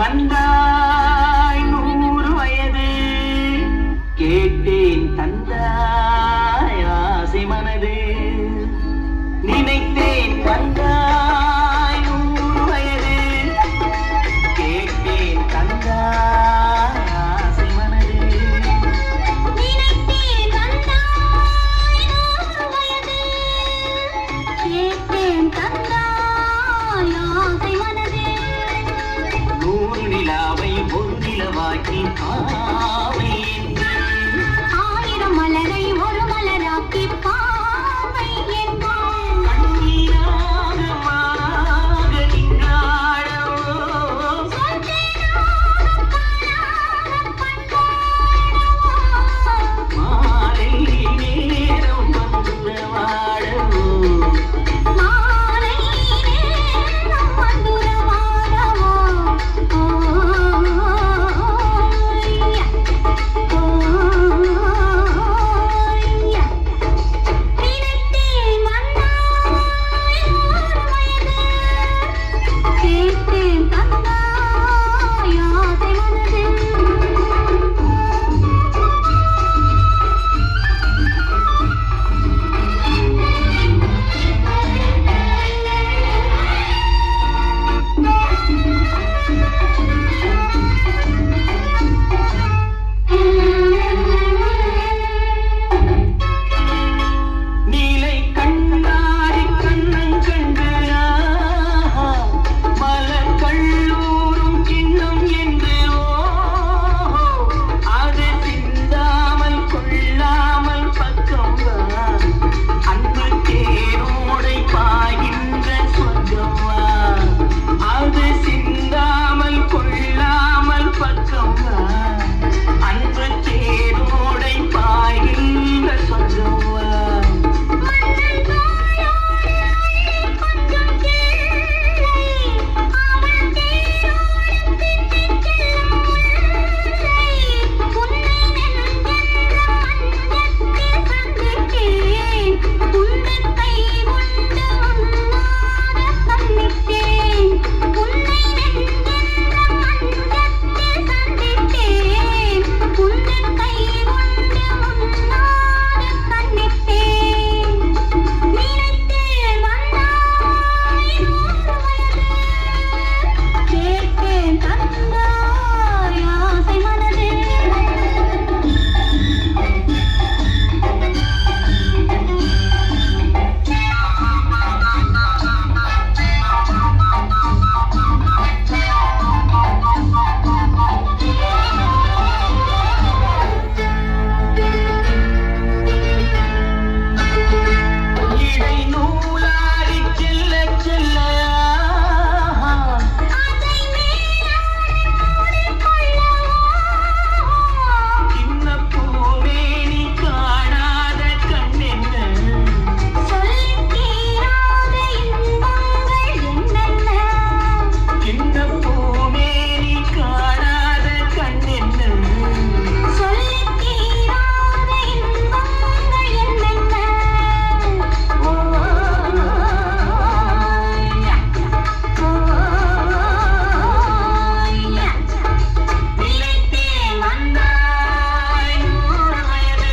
வந்தாய் 100 வயது கேட்டேன் தந்தாய் ஆசை மனது நினைத்தேன் வந்தாய் 100 வயது கேட்டேன் தந்தாய் ஆசை மனது நினைத்தேன் வந்தாய் 100 வயது கேட்டேன் தந்தாய் ஆசை மனது 100 நிலாவை ஒரு நிலவாக்கி பாவை என்று 1000 மலரை ஒரு மலராக்கி பாவை என்று கண்ணீராக மாக நின்றாளோ மாலை நேரம் வந்துறவாடோ மாலை நேரம் வந்துறவாடவோ நினைத்தேன் வந்தாய் 100 வயது கேட்டேன் தந்தாய் ஆசை மனது நீலை கண்ணாடி கண்ணங்கண்டு மலர் கல்லூரும் கிண்ணம் என்று அது சிந்தாமல் கொள்ளாமல் பக்கம் அன்பு தேரோடை பாய்கின்ற சொர்க்கம் அது சிந்தாமல் கொள்ளாமல் பக்கம் அன்பு தேரோடை பாய்கின்ற சொர்க்கம் மன்னன் தாயோடு கொஞ்சம் கிள்ளை அவள் தேரோடு பின்னிச் செல்லும் முல்லை உன்னை நெஞ்சென்ற மஞ்சத்தில் சந்தித்தேன் உந்தன் கை கொண்டு உன்னாட சந்தித்தேன் உன்னை நெஞ்சென்ற மஞ்சத்தில் சந்தித்தேன் உந்தன் கை கொண்டு உன்னாட சந்தித்தேன் நினைத்தேன் வந்தாய் 100 வயது கேட்டேன் தந்தாய் ஆசை மனது இடை நூலாடி செல்ல செல்ல அதை மேலாடை மூடிக்கொள்ளவோ சின்ன பூமேனி காணாத கண்ணென்ன சொல்லித் தீராத இன்பங்கள் என்னென்ன சின்ன பூமேனி காணாத கண்ணென்ன சொல்லித் தீராத இன்பங்கள் என்னென்ன நினைத்தேன் வந்தாய் 100 வயது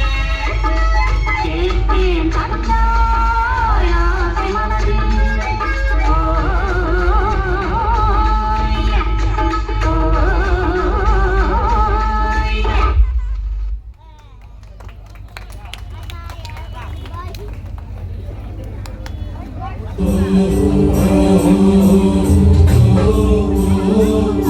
கேட்டேன் தந்தாய் ஆசை மனது Oh